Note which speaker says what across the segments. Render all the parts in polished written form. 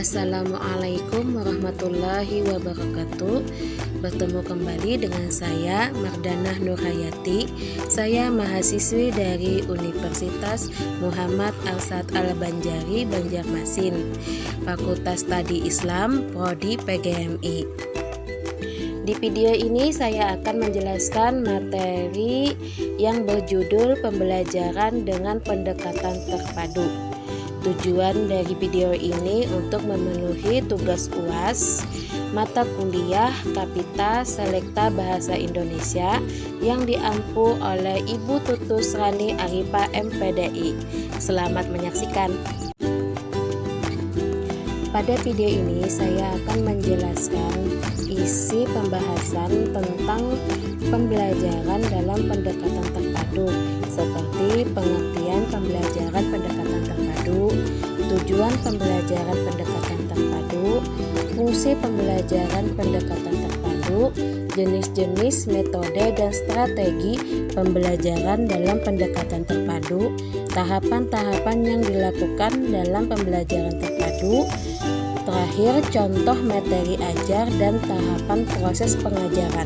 Speaker 1: Assalamualaikum warahmatullahi wabarakatuh. Bertemu kembali dengan saya Mardanah Nurhayati. Saya mahasiswi dari Universitas Muhammad Arsad Al-Banjari Banjarmasin, Fakultas Studi Islam, Prodi PGMI. Di video ini saya akan menjelaskan materi yang berjudul pembelajaran dengan pendekatan terpadu. Tujuan dari video ini untuk memenuhi tugas UAS mata kuliah Kapita Selekta Bahasa Indonesia yang diampu oleh Ibu Tutus Rani Aripa MPDI. Selamat menyaksikan. Pada video ini saya akan menjelaskan isi pembahasan tentang pembelajaran dalam pendekatan terpadu, seperti pengertian pembelajaran pendekatan terpadu, tujuan pembelajaran pendekatan terpadu, fungsi pembelajaran pendekatan terpadu, jenis-jenis metode dan strategi pembelajaran dalam pendekatan terpadu, tahapan-tahapan yang dilakukan dalam pembelajaran terpadu, terakhir contoh materi ajar dan tahapan proses pengajaran.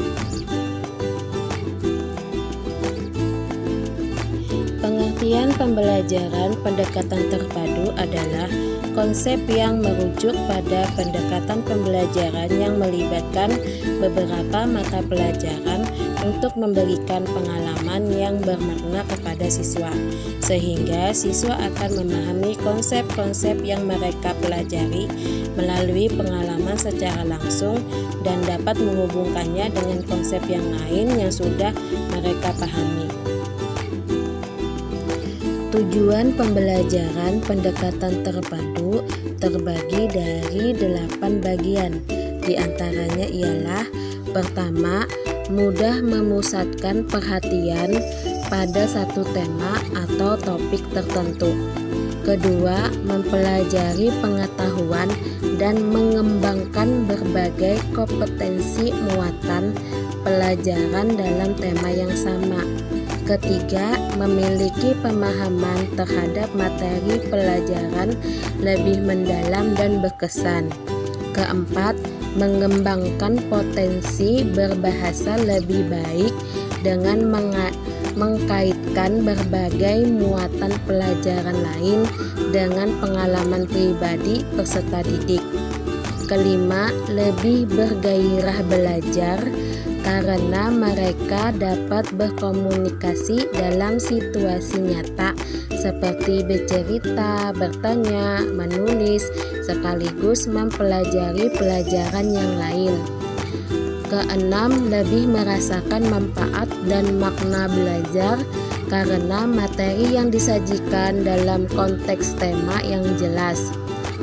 Speaker 1: Pengertian pembelajaran pendekatan terpadu adalah konsep yang merujuk pada pendekatan pembelajaran yang melibatkan beberapa mata pelajaran untuk memberikan pengalaman yang bermakna kepada siswa, sehingga siswa akan memahami konsep-konsep yang mereka pelajari melalui pengalaman secara langsung dan dapat menghubungkannya dengan konsep yang lain yang sudah mereka pahami. Tujuan pembelajaran pendekatan terpadu terbagi dari 8 bagian. Di antaranya ialah: pertama, mudah memusatkan perhatian pada satu tema atau topik tertentu. Kedua, mempelajari pengetahuan dan mengembangkan berbagai kompetensi muatan pelajaran dalam tema yang sama. Ketiga, memiliki pemahaman terhadap materi pelajaran lebih mendalam dan berkesan. Keempat, mengembangkan potensi berbahasa lebih baik dengan mengkaitkan berbagai muatan pelajaran lain dengan pengalaman pribadi peserta didik. Kelima, lebih bergairah belajar karena mereka dapat berkomunikasi dalam situasi nyata seperti bercerita, bertanya, menulis, sekaligus mempelajari pelajaran yang lain. Keenam, lebih merasakan manfaat dan makna belajar karena materi yang disajikan dalam konteks tema yang jelas.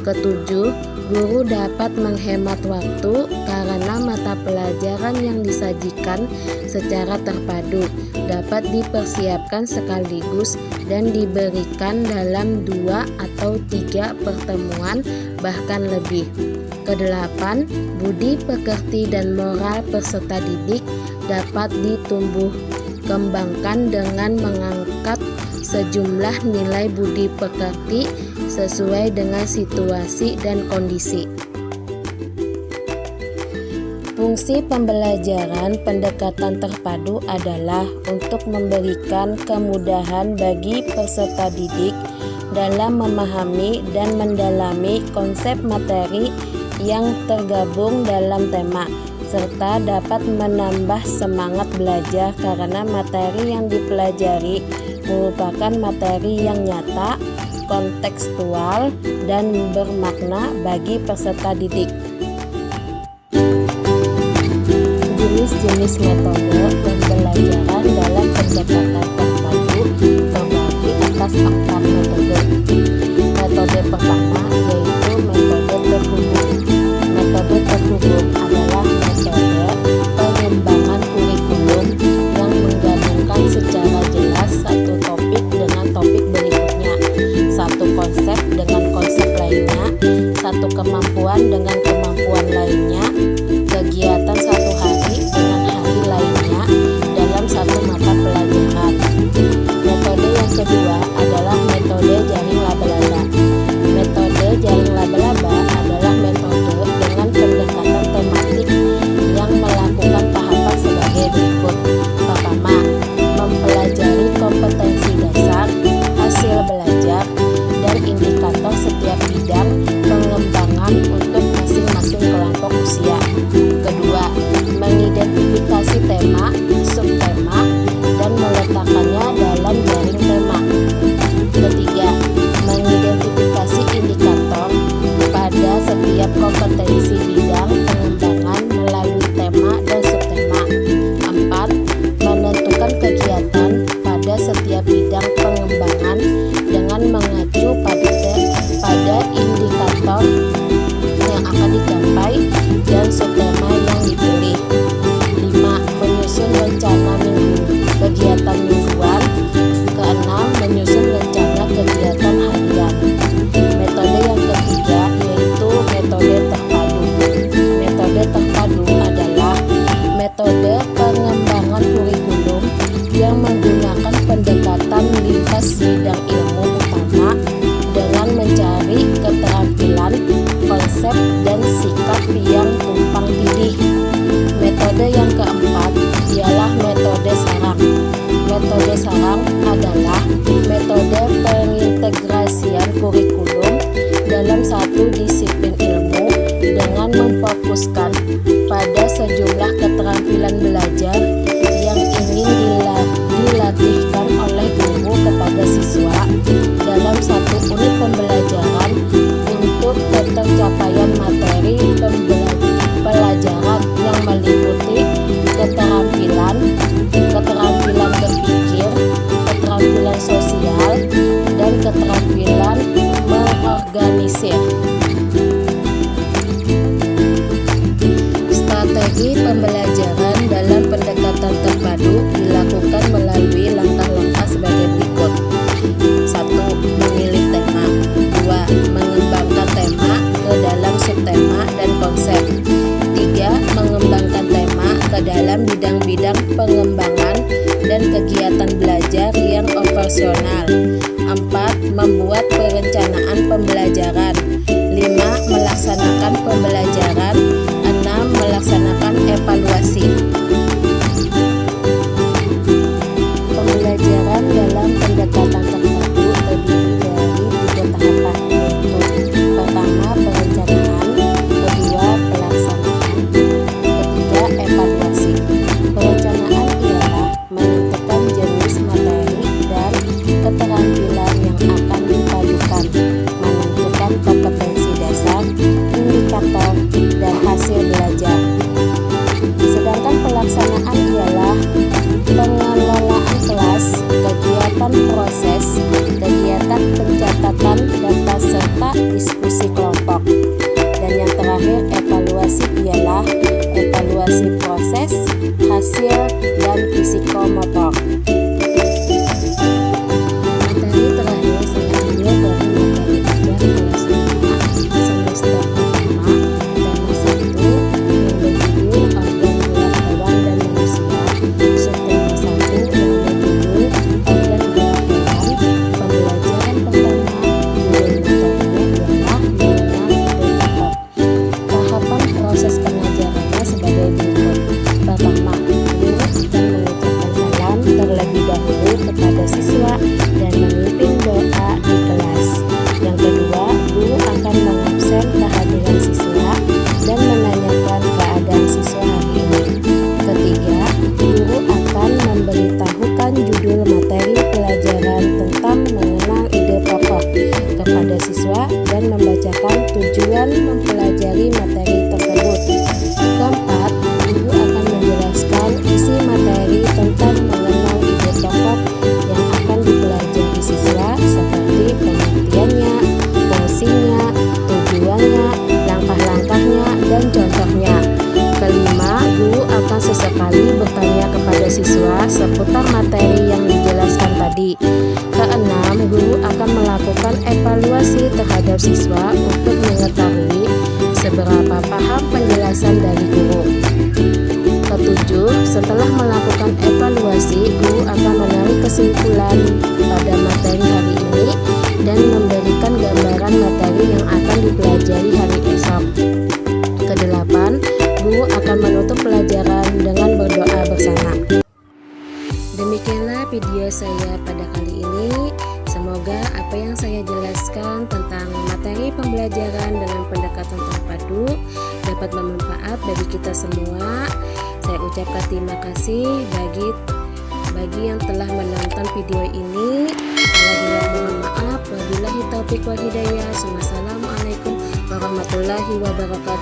Speaker 1: Ketujuh, guru dapat menghemat waktu karena mata pelajaran yang disajikan secara terpadu dapat dipersiapkan sekaligus dan diberikan dalam 2 atau 3 pertemuan bahkan lebih. Kedelapan, budi pekerti dan moral peserta didik dapat ditumbuh kembangkan dengan mengangkat sejumlah nilai budi pekerti sesuai dengan situasi dan kondisi. Fungsi pembelajaran pendekatan terpadu adalah untuk memberikan kemudahan bagi peserta didik dalam memahami dan mendalami konsep materi yang tergabung dalam tema, serta dapat menambah semangat belajar karena materi yang dipelajari merupakan materi yang nyata, kontekstual, dan bermakna bagi peserta didik. Jenis-jenis metode pembelajaran dalam pendekatan terpadu terbagi atas 4 metode. Metode pertama yaitu metode terhubung. Metode terhubung adalah metode pengembangan kurikulum yang menggabungkan secara jelas satu topik dengan topik berikutnya, satu konsep dengan konsep lainnya, satu kemampuan dengan kemampuan lainnya, kegiatan satu hari dengan hari lainnya dalam satu mata pelajaran. Metode yang kedua adalah metode jaring laba-laba. Metode jaring laba-laba adalah metode pengembangan kurikulum yang menggunakan pendekatan lintas bidang ilmu utama dengan mencari keterampilan, konsep, dan sikap yang tumpang tindih. Metode yang keempat ialah metode sarang. Metode sarang adalah metode pengintegrasian kurikulum dalam satu disiplin ilmu dengan memfokuskan pada sejumlah keterampilan belajar yang ingin dilatihkan oleh guru kepada siswa dalam satu unit pembelajaran untuk tercapaian materi pelajaran yang meliputi keterampilan berpikir, keterampilan sosial, dan keterampilan mengorganisir. Strategi pembelajaran dalam pendekatan terpadu dilakukan melalui langkah-langkah sebagai berikut. 1. Memilih tema. 2. Mengembangkan tema ke dalam subtema dan konsep. 3. Mengembangkan tema ke dalam bidang-bidang pengembangan dan kegiatan belajar yang operasional. 4. Membuat perencanaan pembelajaran. 5. Melaksanakan pembelajaran. 6. Melaksanakan evaluasi. Pembelajaran dalam pendekatan terpadu terdiri dari 3 tahapan, yaitu pertama perencanaan, kedua pelaksanaan, ketiga evaluasi. Perencanaan ialah menentukan jenis materi dan keterampilan yang akan dipadukan, menentukan kompetensi dasar, indikator, dan hasil belajar. Sedangkan pelaksanaan ialah pengelolaan kelas, kegiatan proses, kegiatan pencatatan data serta diskusi kelompok. Dan yang terakhir evaluasi ialah evaluasi proses, hasil, dan psikomotor. Materi terakhir saya ambil dari materi ajar kelas 5 semester pertama, tema 1 yang berjudul organ gerak hewan dan manusia, subtema 1 yang berjudul organ gerak hewan. Pembelajaran pertama, judul materinya ialah mengenal ide tokoh. Tahapan proses pengajarannya sebagai berikut. Pertama, guru akan mengucapkan salam terlebih dahulu kepada siswa dan memimpin doa di kelas. Yang kedua, guru akan mengabsen kehadiran siswa dan menanyakan keadaan siswa hari ini. Ketiga, guru akan memberitahukan judul materi pelajaran tentang mengenal ide tokoh kepada siswa dan membacakan tujuan mempelajari materi tersebut. Keempat, guru akan menjelaskan isi materi tentang mengenal ide tokoh yang akan dipelajari siswa seperti pengertiannya, fungsinya, tujuannya, langkah-langkahnya, dan contohnya. Kelima, guru akan sesekali bertanya kepada siswa seputar materi yang dijelaskan tadi. Keenam, guru akan melakukan evaluasi terhadap siswa untuk mengetahui seberapa paham penjelasan dari guru. Ketujuh, setelah melakukan evaluasi, guru akan menarik kesimpulan pada materi hari ini dan memberikan gambaran materi yang akan dipelajari hari esok. Kedelapan, guru akan menutup pelajaran dengan berdoa bersama. Demikianlah video saya pada kali ini. Semoga apa yang saya jelaskan tentang materi pembelajaran dalam pendekatan terpadu dapat bermanfaat bagi kita semua. Saya ucapkan terima kasih bagi yang telah menonton video ini. Mohon maaf. Wabillahi taufiq wal hidayah. Wassalamualaikum warahmatullahi wabarakatuh.